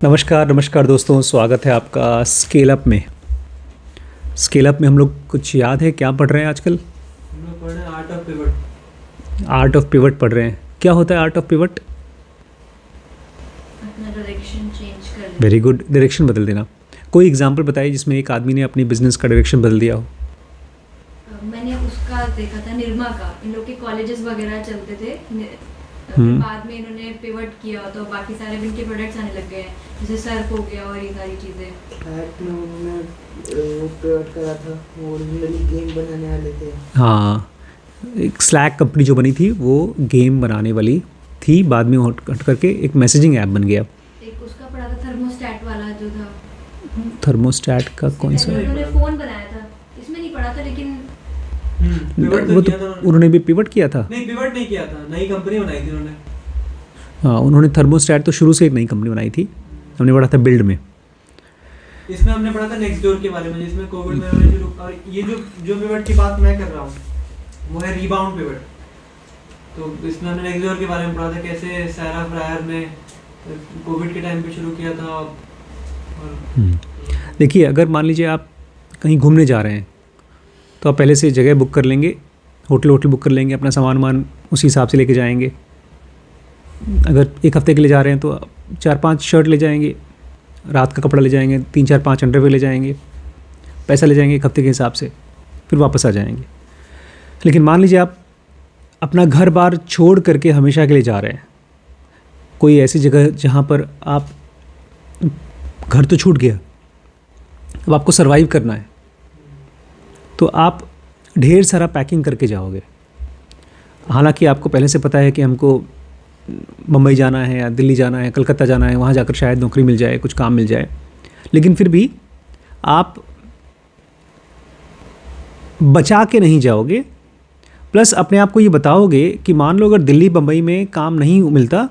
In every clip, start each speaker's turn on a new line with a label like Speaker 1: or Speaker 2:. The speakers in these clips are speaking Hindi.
Speaker 1: नमस्कार दोस्तों, स्वागत है आपका स्केल अप में। स्केल अप में हम लोग कुछ याद है क्या पढ़ रहे हैं आजकल?
Speaker 2: हम लोग पढ़ रहे हैं art of pivot.
Speaker 1: Art of pivot पढ़ रहे हैं। क्या होता है आर्ट ऑफ पिवट?
Speaker 3: अपना डायरेक्शन चेंज कर लेना।
Speaker 1: वेरी गुड, डायरेक्शन बदल देना। कोई एग्जांपल बताइए जिसमें एक आदमी ने अपनी बिजनेस का डायरेक्शन बदल दिया हो।
Speaker 3: मैंने उसका देखा था, निर्मा का। इन लोग के कॉलेजेस वगैरह चलते थे, बाद में इन्होंने पिवट किया तो बाकी सारे भी इनके प्रोडक्ट्स आने लग गए हैं, जैसे सर्फ हो गया और ये सारी चीज़ें।
Speaker 4: हैक में उन्होंने वो पिवट करा था, वो ओरिजिनली गेम बनाने वाले थे।
Speaker 1: हाँ, एक स्लैक कंपनी जो बनी थी वो गेम बनाने वाली थी, बाद में हट करके एक मैसेजिंग ऐप बन गया।
Speaker 3: एक उसका पड़ा था थर्मोस्टेट वाला जो था।
Speaker 1: थर्मोस्टेट का कौन सा?
Speaker 3: उन्होंने फ़ोन बनाया था, इसमें नहीं पड़ा था लेकिन
Speaker 1: वो तो उन्होंने भी पिवट किया था।
Speaker 2: नहीं, पिवट नहीं किया था, नई कंपनी बनाई थी उन्होंने।
Speaker 1: हाँ, उन्होंने थर्मोस्टेट तो शुरू से एक नई कंपनी बनाई थी। हमने पढ़ा था बिल्ड में।
Speaker 2: इसमें हमने पढ़ा था नेक्स्ट डोर के बारे में, जिसमें कोविड में उन्होंने और ये जो पिवट की बात मैं कर रहा हूँ वो है रीबाउंड पिवट। तो इसमें हमने नेक्स्ट डोर के बारे में पढ़ा था, कैसे सारा फ्रायर ने कोविड के टाइम पे शुरू किया था। और
Speaker 1: देखिए, अगर मान लीजिए आप कहीं घूमने जा रहे हैं तो आप पहले से जगह बुक कर लेंगे, होटल बुक कर लेंगे, अपना सामान उसी हिसाब से लेके जाएंगे। अगर एक हफ्ते के लिए जा रहे हैं तो 4-5 शर्ट ले जाएंगे, रात का कपड़ा ले जाएंगे, 3-4-5 अंडरवेयर ले जाएंगे, पैसा ले जाएंगे एक हफ्ते के हिसाब से, फिर वापस आ जाएंगे। लेकिन मान लीजिए आप अपना घर बार छोड़ करके हमेशा के लिए जा रहे हैं कोई ऐसी जगह जहाँ पर आप, घर तो छूट गया, अब आपको सर्वाइव करना है, तो आप ढेर सारा पैकिंग करके जाओगे। हालांकि आपको पहले से पता है कि हमको मुंबई जाना है या दिल्ली जाना है, कलकत्ता जाना है, वहाँ जाकर शायद नौकरी मिल जाए, कुछ काम मिल जाए, लेकिन फिर भी आप बचा के नहीं जाओगे। प्लस अपने आप को ये बताओगे कि मान लो अगर दिल्ली बम्बई में काम नहीं मिलता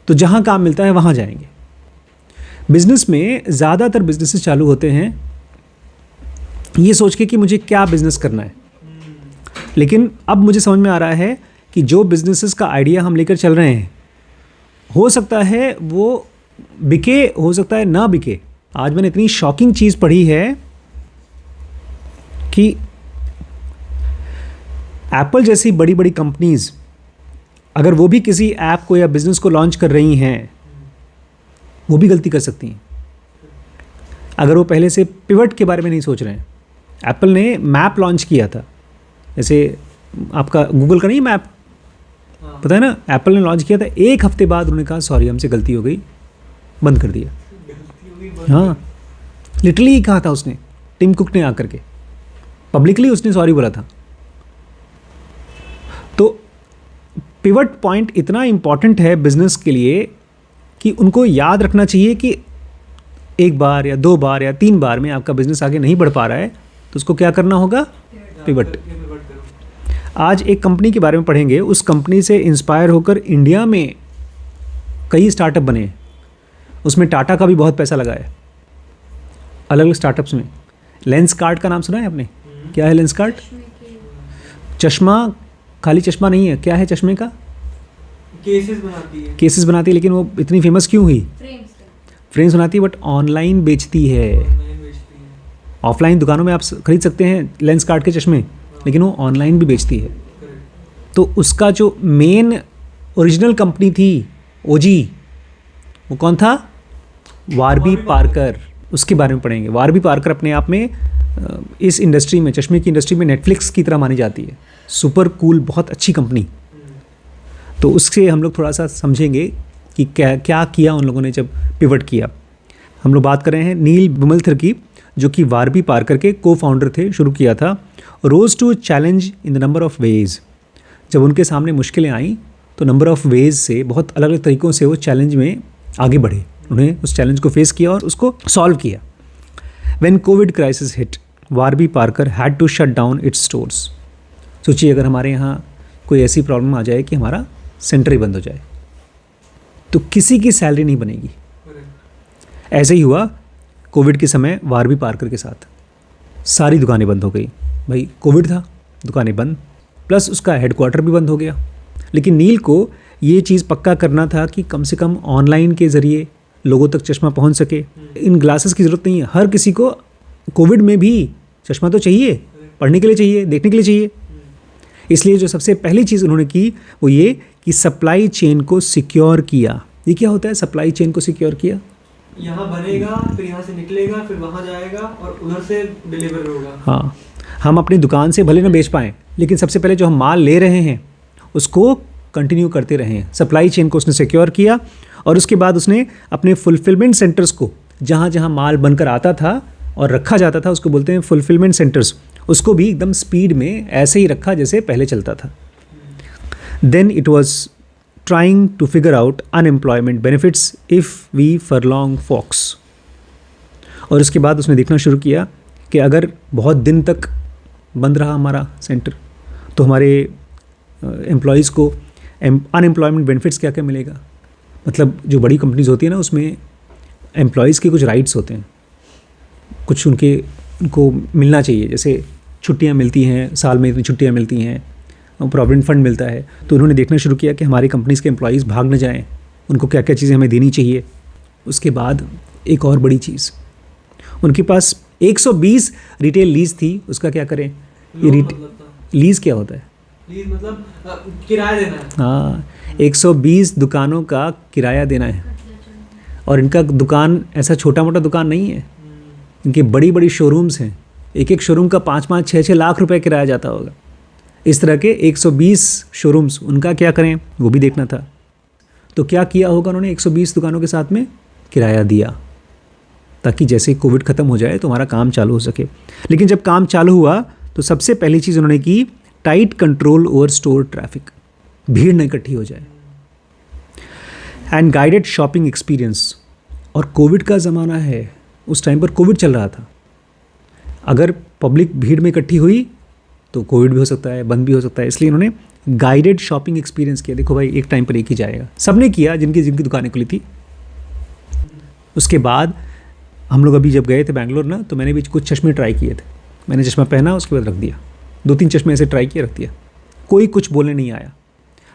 Speaker 1: तो जहाँ काम मिलता है वहाँ जाएंगे। बिज़नेस में ज़्यादातर बिजनेसेस चालू होते हैं ये सोच के कि मुझे क्या बिज़नेस करना है, लेकिन अब मुझे समझ में आ रहा है कि जो बिज़नेसेस का आइडिया हम लेकर चल रहे हैं हो सकता है वो बिके, हो सकता है ना बिके। आज मैंने इतनी शॉकिंग चीज़ पढ़ी है कि एप्पल जैसी बड़ी बड़ी कंपनीज़ अगर वो भी किसी ऐप को या बिज़नेस को लॉन्च कर रही हैं, वो भी गलती कर सकती हैं अगर वो पहले से पिवट के बारे में नहीं सोच रहे हैं। एप्पल ने मैप लॉन्च किया था, जैसे आपका गूगल का नहीं मैप, पता है ना, एप्पल ने लॉन्च किया था, एक हफ्ते बाद उन्होंने कहा सॉरी हमसे गलती हो गई, बंद कर दिया। हाँ, लिटरली कहा था उसने, टिम कुक ने आकर के पब्लिकली उसने सॉरी बोला था। तो पिवट पॉइंट इतना इम्पॉर्टेंट है बिजनेस के लिए कि उनको याद रखना चाहिए कि एक बार या 2 बार या 3 बार में आपका बिजनेस आगे नहीं बढ़ पा रहा है तो उसको क्या करना होगा? पिवट। आज एक कंपनी के बारे में पढ़ेंगे, उस कंपनी से इंस्पायर होकर इंडिया में कई स्टार्टअप बने, उसमें टाटा का भी बहुत पैसा लगा है अलग अलग स्टार्टअप्स में। लेंसकार्ट का नाम सुना है आपने? क्या है लेंसकार्ट? चश्मा, खाली चश्मा नहीं है, क्या है चश्मे का?
Speaker 2: केसेस बनाती है।
Speaker 1: केसेस बनाती है, लेकिन वो इतनी फेमस क्यों हुई? फ्रेम्स बनाती है, बट ऑनलाइन बेचती है। ऑफलाइन दुकानों में आप खरीद सकते हैं लेंसकार्ट के चश्मे, लेकिन वो ऑनलाइन भी बेचती है। तो उसका जो मेन ओरिजिनल कंपनी थी ओजी, वो कौन था? वारबी पार्कर। उसके बारे में पढ़ेंगे। वारबी पार्कर अपने आप में इस इंडस्ट्री में, चश्मे की इंडस्ट्री में नेटफ्लिक्स की तरह मानी जाती है। सुपर कूल, बहुत अच्छी कंपनी। तो उससे हम लोग थोड़ा सा समझेंगे कि क्या किया उन लोगों ने जब पिवट किया। हम लोग बात कर रहे हैं नील विमलथर की, जो कि वारबी पार्कर के को फाउंडर थे, शुरू किया था। Rose to challenge in the number of ways. जब उनके सामने मुश्किलें आई तो नंबर ऑफ वेज से, बहुत अलग अलग तरीक़ों से वो चैलेंज में आगे बढ़े। उन्हें उस चैलेंज को फेस किया और उसको सॉल्व किया। When Covid crisis hit, Warby Parker had to shut down its stores. सोचिए अगर हमारे यहाँ कोई ऐसी प्रॉब्लम आ जाए कि हमारा सेंटर ही बंद हो जाए तो किसी की सैलरी नहीं बनेगी। ऐसे ही हुआ कोविड के समय वारबी पार्कर के साथ। सारी दुकानें बंद हो गई, भाई कोविड था, दुकानें बंद, प्लस उसका हेडक्वार्टर भी बंद हो गया। लेकिन नील को ये चीज़ पक्का करना था कि कम से कम ऑनलाइन के ज़रिए लोगों तक चश्मा पहुंच सके। इन ग्लासेस की ज़रूरत नहीं है, हर किसी को कोविड में भी चश्मा तो चाहिए, पढ़ने के लिए चाहिए, देखने के लिए चाहिए। इसलिए जो सबसे पहली चीज़ उन्होंने की वो ये कि सप्लाई चेन को सिक्योर किया। ये क्या होता है सप्लाई चेन को सिक्योर किया?
Speaker 2: यहाँ बनेगा, फिर यहाँ से निकलेगा, फिर वहाँ जाएगा और उधर से डिलीवर होगा।
Speaker 1: हाँ, हम अपनी दुकान से भले ना बेच पाएँ, लेकिन सबसे पहले जो हम माल ले रहे हैं उसको कंटिन्यू करते रहे। सप्लाई चेन को उसने सिक्योर किया और उसके बाद उसने अपने फुलफिलमेंट सेंटर्स को, जहाँ जहाँ माल बनकर आता था और रखा जाता था, उसको बोलते हैं फुलफिलमेंट सेंटर्स, उसको भी एकदम स्पीड में ऐसे ही रखा जैसे पहले चलता था। Then it was trying to figure out unemployment benefits if we furlough folks. और उसके बाद उसने देखना शुरू किया कि अगर बहुत दिन तक बंद रहा हमारा सेंटर तो हमारे एम्प्लॉयज़ को अनएम्प्लॉयमेंट बेनिफिट्स क्या क्या मिलेगा। मतलब जो बड़ी कंपनीज होती है ना, उसमें एम्प्लॉयज़ के कुछ राइट्स होते हैं, कुछ उनको मिलना चाहिए, जैसे छुट्टियां मिलती हैं, साल में इतनी छुट्टियां मिलती हैं, प्रोविडेंट फंड मिलता है। तो उन्होंने देखना शुरू किया कि हमारी कंपनीज़ के एम्प्लॉयज़ भाग न जाएं, उनको क्या क्या चीज़ें हमें देनी चाहिए। उसके बाद एक और बड़ी चीज़, उनके पास 120 रिटेल लीज़ थी, उसका क्या करें। ये लीज़ क्या होता है?
Speaker 2: लीज मतलब किराया देना है।
Speaker 1: हाँ, 120 दुकानों का किराया देना है। और इनका दुकान ऐसा छोटा मोटा दुकान नहीं है, इनकी बड़ी बड़ी शोरूम्स हैं। एक एक शोरूम का 5-5, 6-6 लाख रुपए किराया जाता होगा। इस तरह के 120 शोरूम्स, उनका क्या करें वो भी देखना था। तो क्या किया होगा उन्होंने, 120 दुकानों के साथ में किराया दिया ताकि जैसे कोविड ख़त्म हो जाए तो हमारा काम चालू हो सके। लेकिन जब काम चालू हुआ तो सबसे पहली चीज़ उन्होंने की, tight control over store traffic, भीड़ न इकट्ठी हो जाए, एंड गाइडेड शॉपिंग एक्सपीरियंस। और कोविड का ज़माना है, उस टाइम पर कोविड चल रहा था, अगर पब्लिक भीड़ में इकट्ठी हुई तो कोविड भी हो सकता है, बंद भी हो सकता है। इसलिए इन्होंने गाइडेड शॉपिंग एक्सपीरियंस किया। देखो भाई, एक टाइम पर एक ही जाएगा, सबने किया जिनकी जिनकी दुकानें खुली थी। उसके बाद हम लोग अभी जब गए थे बैंगलोर ना, तो मैंने भी कुछ चश्मे ट्राई किए थे। मैंने चश्मा पहना, उसके बाद रख दिया, 2-3 चश्मे ऐसे ट्राई किए, रख दिया, कोई कुछ बोलने नहीं आया।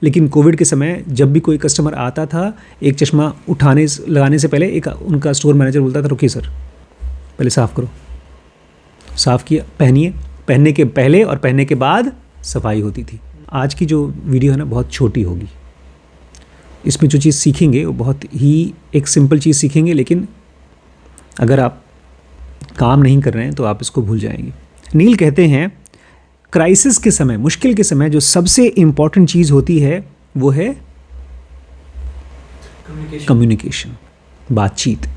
Speaker 1: लेकिन कोविड के समय जब भी कोई कस्टमर आता था, एक चश्मा लगाने से पहले एक उनका स्टोर मैनेजर बोलता था, रुकिए सर, पहले साफ़ करो। साफ़ किया, पहनिए, पहनने के पहले और पहनने के बाद सफाई होती थी। आज की जो वीडियो है ना, बहुत छोटी होगी। इसमें जो चीज़ सीखेंगे वो बहुत ही एक सिंपल चीज़ सीखेंगे, लेकिन अगर आप काम नहीं कर रहे हैं तो आप इसको भूल जाएंगे। नील कहते हैं, क्राइसिस के समय, मुश्किल के समय जो सबसे इम्पॉर्टेंट चीज़ होती है वो है कम्युनिकेशन, बातचीत।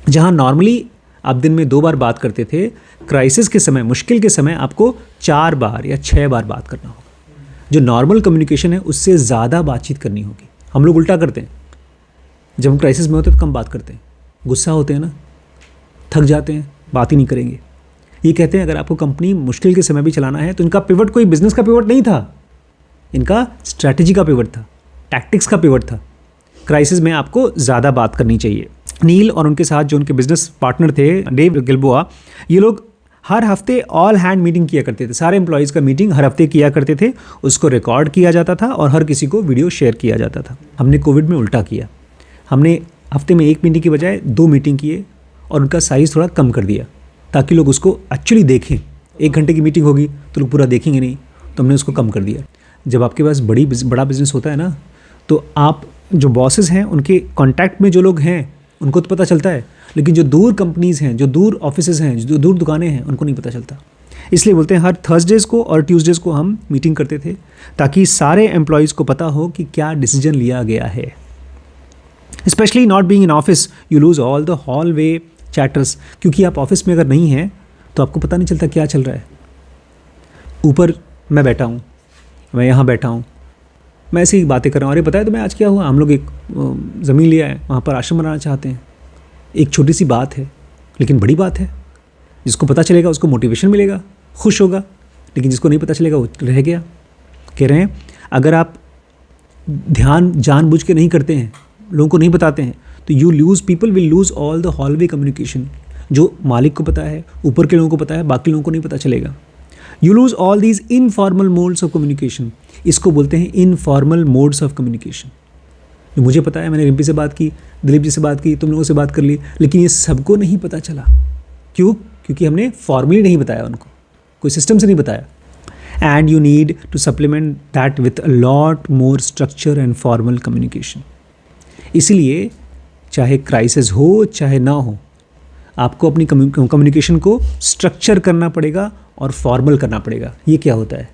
Speaker 1: जहाँ नॉर्मली आप दिन में 2 बार बात करते थे, क्राइसिस के समय, मुश्किल के समय आपको 4 बार या 6 बार बात करना होगा। जो नॉर्मल कम्युनिकेशन है उससे ज़्यादा बातचीत करनी होगी। हम लोग उल्टा करते हैं, जब हम क्राइसिस में होते हैं तो कम बात करते हैं, गुस्सा होते हैं ना, थक जाते हैं, बात ही नहीं करेंगे। ये कहते हैं अगर आपको कंपनी मुश्किल के समय भी चलाना है तो इनका पिवट कोई बिजनेस का पिवट नहीं था, इनका स्ट्रैटेजी का पिवट था, टैक्टिक्स का पिवट था। क्राइसिस में आपको ज़्यादा बात करनी चाहिए। नील और उनके साथ जो उनके बिजनेस पार्टनर थे, डेव गिल्बोआ, ये लोग हर हफ्ते ऑल हैंड मीटिंग किया करते थे। सारे एम्प्लॉयज़ का मीटिंग हर हफ्ते किया करते थे, उसको रिकॉर्ड किया जाता था और हर किसी को वीडियो शेयर किया जाता था। हमने कोविड में उल्टा किया, हमने हफ्ते में 1 मीटिंग की बजाय 2 मीटिंग किए और उनका साइज़ थोड़ा कम कर दिया ताकि लोग उसको एक्चुअली देखें। 1 घंटे की मीटिंग होगी तो लोग पूरा देखेंगे नहीं, तो हमने उसको कम कर दिया। जब आपके पास बड़ा बिजनेस होता है ना, तो आप जो बॉसेस हैं उनके कॉन्टैक्ट में जो लोग हैं उनको तो पता चलता है, लेकिन जो दूर कंपनीज़ हैं, जो दूर ऑफिसेज़ हैं, जो दूर दुकानें हैं, उनको नहीं पता चलता। इसलिए बोलते हैं हर थर्सडेज़ को और ट्यूसडेज़ को हम मीटिंग करते थे ताकि सारे एम्प्लॉयज़ को पता हो कि क्या डिसीजन लिया गया है। Specially not being in office, you lose all the hallway chatters, क्योंकि आप ऑफिस में अगर नहीं हैं तो आपको पता नहीं चलता क्या चल रहा है। ऊपर मैं बैठा हूँ, मैं यहाँ बैठा हूँ, मैं ऐसी बातें कर रहा हूँ, अरे पता है तुम्हें आज क्या हुआ, हम लोग एक ज़मीन लिया है, वहाँ पर आश्रम बनाना चाहते हैं। एक छोटी सी बात है लेकिन बड़ी बात है। जिसको पता चलेगा उसको मोटिवेशन मिलेगा, खुश होगा, लेकिन जिसको नहीं पता चलेगा वो रह गया। कह रहे हैं अगर आप ध्यान जानबूझ के नहीं करते हैं, लोगों को नहीं बताते हैं, तो you lose, people will lose all the hallway communication. जो मालिक को पता है, ऊपर के लोगों को पता है, बाकी लोगों को नहीं पता चलेगा। You lose all these informal modes of communication. इसको बोलते हैं इनफॉर्मल मोड्स ऑफ कम्युनिकेशन। मुझे पता है, मैंने रिम्पी से बात की, दिलीप जी से बात की, तुम लोगों से बात कर ली, लेकिन ये सबको नहीं पता चला। क्यों? क्योंकि हमने फॉर्मली नहीं बताया उनको, कोई सिस्टम से नहीं बताया। And you need to supplement that with a lot more structure and formal communication. इसलिए चाहे क्राइसिस हो चाहे ना हो, आपको अपनी कम्युनिकेशन को स्ट्रक्चर करना पड़ेगा और फॉर्मल करना पड़ेगा। ये क्या होता है?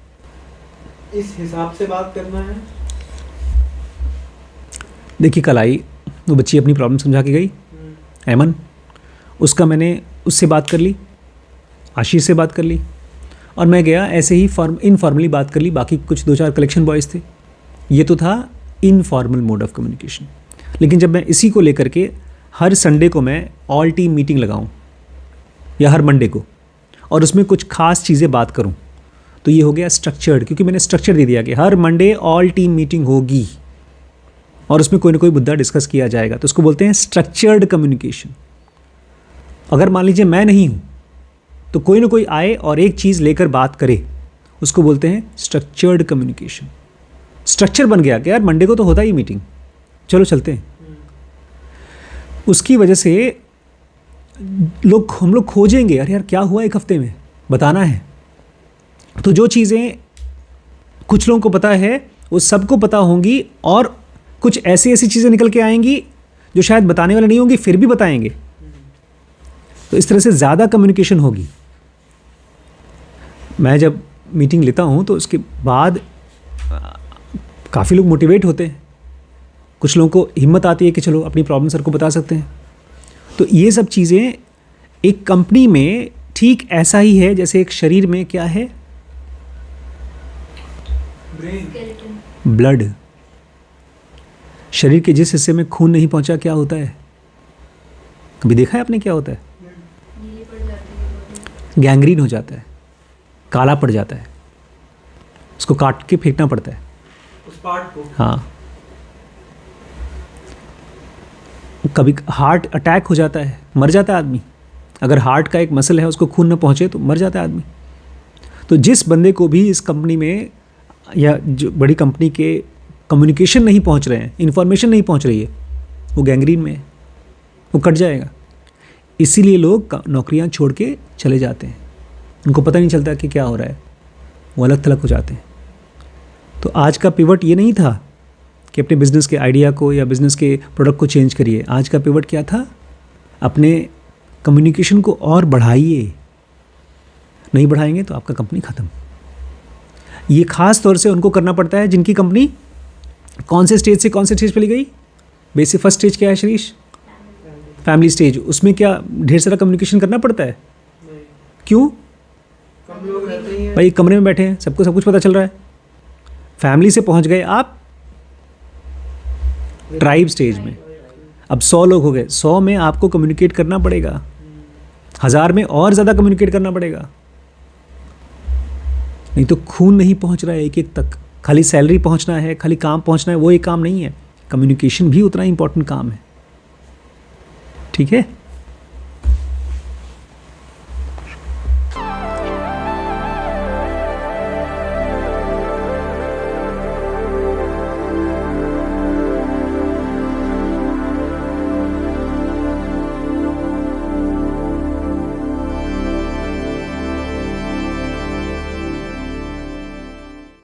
Speaker 2: इस हिसाब से बात करना है।
Speaker 1: देखिए, कल आई वो बच्ची अपनी प्रॉब्लम समझा के गई, ऐमन, उसका मैंने उससे बात कर ली, आशीष से बात कर ली, और मैं गया ऐसे ही इनफॉर्मली बात कर ली। बाकी कुछ 2-4 कलेक्शन बॉयज़ थे। ये तो था इनफॉर्मल मोड ऑफ कम्युनिकेशन। लेकिन जब मैं इसी को लेकर के हर संडे को मैं ऑल टीम मीटिंग लगाऊं या हर मंडे को, और उसमें कुछ खास चीज़ें बात करूं, तो ये हो गया स्ट्रक्चर्ड, क्योंकि मैंने स्ट्रक्चर दे दिया कि हर मंडे ऑल टीम मीटिंग होगी और उसमें कोई ना कोई मुद्दा डिस्कस किया जाएगा। तो उसको बोलते हैं स्ट्रक्चर्ड कम्युनिकेशन। अगर मान लीजिए मैं नहीं हूँ तो कोई ना कोई आए और एक चीज़ लेकर बात करे, उसको बोलते हैं स्ट्रक्चर्ड कम्युनिकेशन। स्ट्रक्चर बन गया कि यार मंडे को तो होता ही मीटिंग, चलो चलते हैं। उसकी वजह से हम लोग खोजेंगे, अरे यार क्या हुआ एक हफ्ते में, बताना है। तो जो चीज़ें कुछ लोगों को पता है वो सबको पता होंगी, और कुछ ऐसी चीज़ें निकल के आएंगी जो शायद बताने वाले नहीं होंगी, फिर भी बताएंगे। तो इस तरह से ज़्यादा कम्युनिकेशन होगी। मैं जब मीटिंग लेता हूँ तो उसके बाद काफ़ी लोग मोटिवेट होते हैं, कुछ लोगों को हिम्मत आती है कि चलो अपनी प्रॉब्लम सर को बता सकते हैं। तो ये सब चीज़ें एक कंपनी में ठीक ऐसा ही है जैसे एक शरीर में क्या है,
Speaker 2: ब्रेन,
Speaker 1: ब्लड। शरीर के जिस हिस्से में खून नहीं पहुंचा क्या होता है? कभी देखा है आपने क्या होता है?
Speaker 3: नीली पड़ जाती है body।
Speaker 1: गैंग्रीन हो जाता है, काला पड़ जाता है, उसको काट के फेंकना पड़ता है।
Speaker 2: उस पार्ट को।
Speaker 1: हाँ, कभी हार्ट अटैक हो जाता है, मर जाता है आदमी। अगर हार्ट का एक मसल है उसको खून न पहुंचे तो मर जाता है आदमी। तो जिस बंदे को भी इस कंपनी में या जो बड़ी कंपनी के कम्युनिकेशन नहीं पहुंच रहे हैं, इन्फॉर्मेशन नहीं पहुंच रही है, वो गैंग्रीन में है, वो कट जाएगा। इसीलिए लोग नौकरियां छोड़ के चले जाते हैं, उनको पता नहीं चलता कि क्या हो रहा है, वो अलग थलग हो जाते हैं। तो आज का पिवट ये नहीं था कि अपने बिज़नेस के आइडिया को या बिज़नेस के प्रोडक्ट को चेंज करिए। आज का पिवट क्या था? अपने कम्युनिकेशन को और बढ़ाइए। नहीं बढ़ाएंगे तो आपका कंपनी ख़त्म। ये ख़ास तौर से उनको करना पड़ता है जिनकी कंपनी कौन से स्टेज से कौन से स्टेज पे ली गई। बेसिक फर्स्ट स्टेज क्या है शरीश? Family stage. उसमें क्या ढेर सारा कम्युनिकेशन करना पड़ता है?
Speaker 2: नहीं,
Speaker 1: क्यों?
Speaker 2: कम लोग रहते ही हैं।
Speaker 1: भाई कमरे में बैठे हैं, सबको सब कुछ पता चल रहा है। फैमिली से पहुंच गए आप ट्राइब स्टेज में, अब 100 लोग हो गए, 100 में आपको कम्युनिकेट करना पड़ेगा, 1000 में और ज़्यादा कम्युनिकेट करना पड़ेगा। नहीं तो खून नहीं पहुंच रहा है एक एक तक। खाली सैलरी पहुंचना है, खाली काम पहुंचना है, वो एक काम नहीं है। कम्युनिकेशन भी उतना इंपॉर्टेंट काम है। ठीक है।